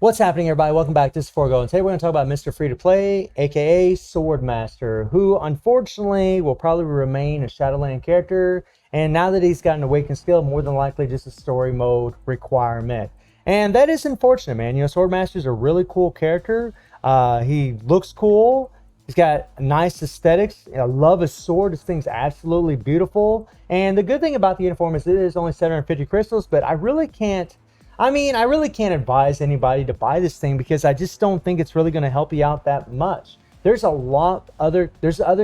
What's happening, everybody? Welcome back. This is Forgo, and today we're going to talk about Mr. Free to Play, aka Swordmaster, who unfortunately will probably remain a Shadowland character. And now that he's got an awakened skill, more than likely just a story mode requirement. And that is unfortunate, man. You know, Swordmaster's a really cool character. He looks cool. He's got nice aesthetics. I love his sword. This thing's absolutely beautiful. And the good thing about the uniform is it is only 750 crystals, but I really can't advise anybody to buy this thing because I just don't think it's really going to help you out that much. There's other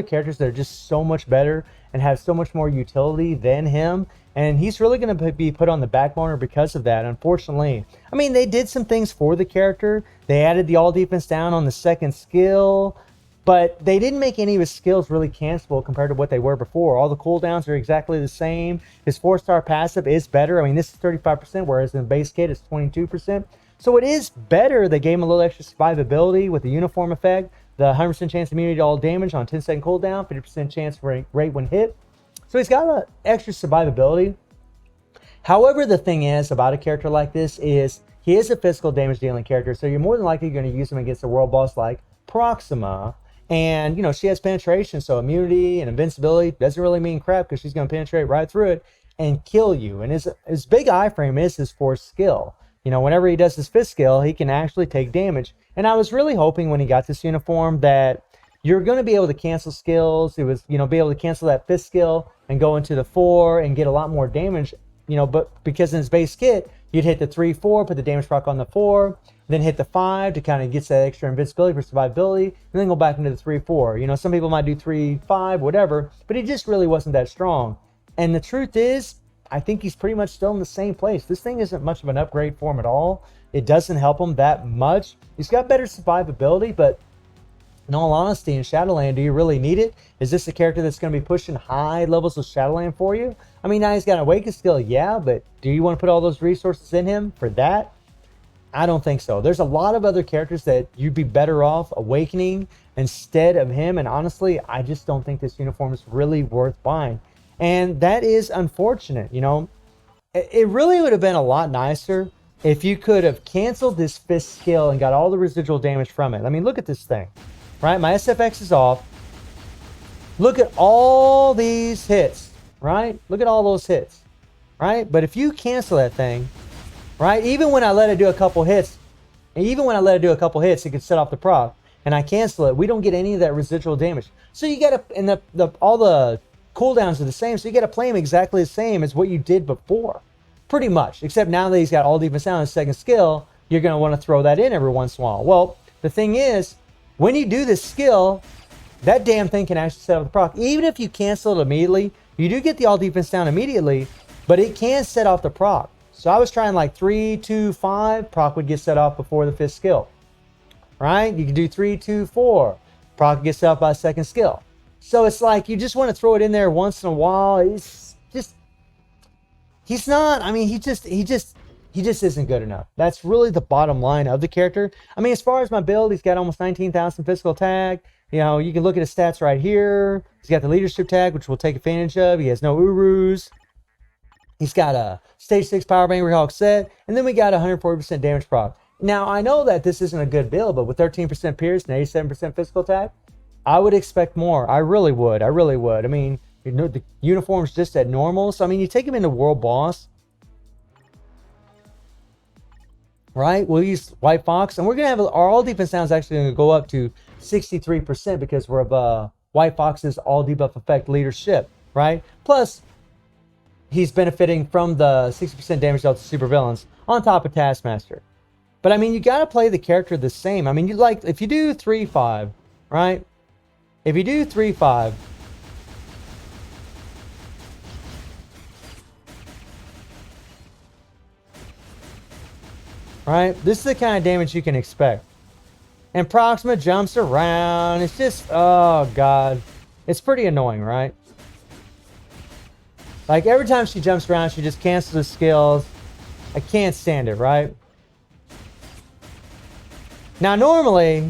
characters that are just so much better and have so much more utility than him, and he's really going to be put on the back burner because of that, unfortunately. I mean, they did some things for the character. They added the all defense down on the second skill, but they didn't make any of his skills really cancelable compared to what they were before. All the cooldowns are exactly the same. His 4-star passive is better. I mean, this is 35%, whereas in the base kit it's 22%. So it is better. They gave him a little extra survivability with the uniform effect, the 100% chance immunity to all damage on 10-second cooldown, 50% chance rate when hit. So he's got an extra survivability. However, the thing is about a character like this is he is a physical damage dealing character, so you're more than likely going to use him against a world boss like Proxima. And, you know, she has penetration, so immunity and invincibility doesn't really mean crap because she's going to penetrate right through it and kill you. And his big iframe is his 4th skill. You know, whenever he does his 5th skill, he can actually take damage. And I was really hoping when he got this uniform that you're going to be able to cancel skills. It was, you know, be able to cancel that 5th skill and go into the 4 and get a lot more damage, you know, but because in his base kit, you'd hit the 3-4, put the damage proc on the 4, then hit the 5 to kind of get that extra invincibility for survivability, and then go back into the 3-4. You know, some people might do 3-5, whatever, but he just really wasn't that strong. And the truth is, I think he's pretty much still in the same place. This thing isn't much of an upgrade for him at all. It doesn't help him that much. He's got better survivability, but in all honesty, in Shadowland, do you really need it? Is this a character that's going to be pushing high levels of Shadowland for you? I mean, now he's got an awakened skill, yeah, but do you want to put all those resources in him for that? I don't think so. There's a lot of other characters that you'd be better off awakening instead of him, and honestly, I just don't think this uniform is really worth buying. And that is unfortunate, you know. It really would have been a lot nicer if you could have canceled this 5th skill and got all the residual damage from it. I mean, look at this thing. Right, my SFX is off. Look at all these hits, right? Look at all those hits, right? But if you cancel that thing, right, even when I let it do a couple hits, it can set off the proc, and I cancel it, we don't get any of that residual damage. So you gotta, and all the cooldowns are the same, so you gotta play him exactly the same as what you did before, pretty much. Except now that he's got all defense down on his 2nd skill, you're gonna want to throw that in every once in a while. Well, the thing is, when you do this skill, that damn thing can actually set off the proc. Even if you cancel it immediately, you do get the all defense down immediately, but it can set off the proc. So I was trying like 3, 2, 5, proc would get set off before the 5th skill. Right? You can do 3, 2, 4, proc gets set off by the 2nd skill. So it's like you just want to throw it in there once in a while. It's just, he's not, I mean, he just isn't good enough. That's really the bottom line of the character. I mean, as far as my build, he's got almost 19,000 physical tag. You know, you can look at his stats right here. He's got the leadership tag, which we'll take advantage of. He has no Urus. He's got a stage 6 power bang rehawk set. And then we got 140% damage proc. Now, I know that this isn't a good build, but with 13% pierce and 87% physical tag, I would expect more. I really would. I mean, you know, the uniform's just at normal. So, I mean, you take him into world boss, right? We'll use White Fox, and we're gonna have our all defense now is actually gonna go up to 63% because we're of White Fox's all debuff effect leadership, right? Plus, he's benefiting from the 60% damage dealt to supervillains on top of Taskmaster. But I mean, you gotta play the character the same. I mean, you like if you do 3-5, right? If you do 3-5. Right? This is the kind of damage you can expect. And Proxima jumps around. It's just, oh god. It's pretty annoying, right? Like every time she jumps around, she just cancels the skills. I can't stand it, right? Now normally,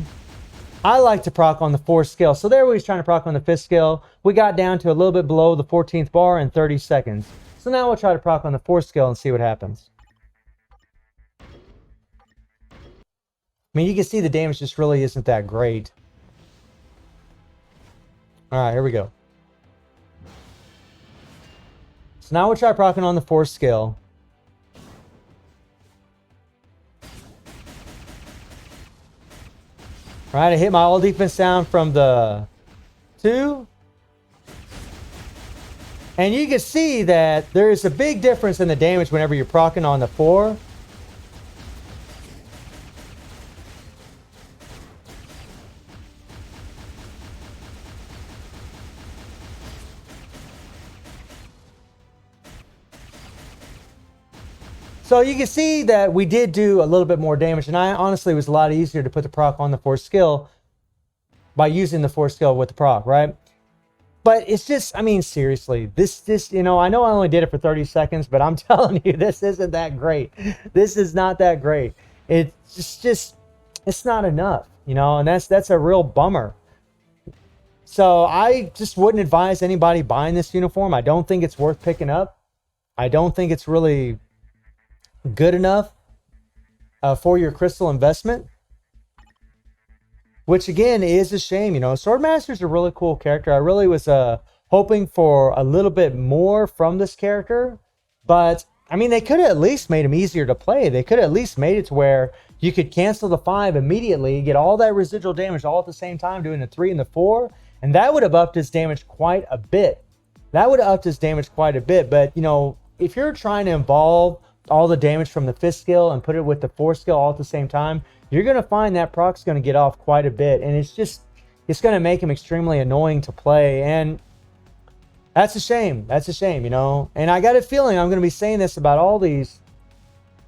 I like to proc on the 4th skill. So there we was trying to proc on the 5th skill. We got down to a little bit below the 14th bar in 30 seconds. So now we'll try to proc on the 4th skill and see what happens. I mean, you can see the damage just really isn't that great. All right, here we go. So now we'll try proccing on the 4th skill. All right, I hit my all defense down from the 2. And you can see that there is a big difference in the damage whenever you're proccing on the 4. So you can see that we did do a little bit more damage, and I honestly, it was a lot easier to put the proc on the 4th skill by using the 4th skill with the proc, right? But it's just, I mean, seriously, this, you know, I know I only did it for 30 seconds, but I'm telling you, this isn't that great. This is not that great. It's just, it's not enough, you know, and that's a real bummer. So I just wouldn't advise anybody buying this uniform. I don't think it's worth picking up. I don't think it's really good enough for your crystal investment, which again is a shame. You know, Swordmaster's a really cool character. I really was hoping for a little bit more from this character, but I mean, they could have at least made him easier to play. They could have at least made it to where you could cancel the 5 immediately, get all that residual damage all at the same time, doing the 3 and the 4, and that would have upped his damage quite a bit. But, you know, if you're trying to involve all the damage from the 5th skill and put it with the 4th skill all at the same time, you're going to find that proc's going to get off quite a bit, and it's going to make him extremely annoying to play, and that's a shame. That's a shame, you know. And I got a feeling I'm going to be saying this about all these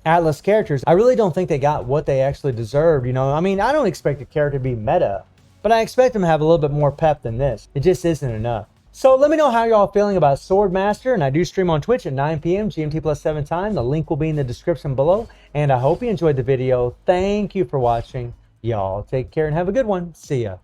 Atlas characters. I really don't think they got what they actually deserved, you know. I mean, I don't expect the character to be meta, but I expect them to have a little bit more pep than this. It just isn't enough. So let me know how y'all feeling about Swordmaster, and I do stream on Twitch at 9 p.m. GMT plus 7 time. The link will be in the description below, and I hope you enjoyed the video. Thank you for watching. Y'all take care and have a good one. See ya.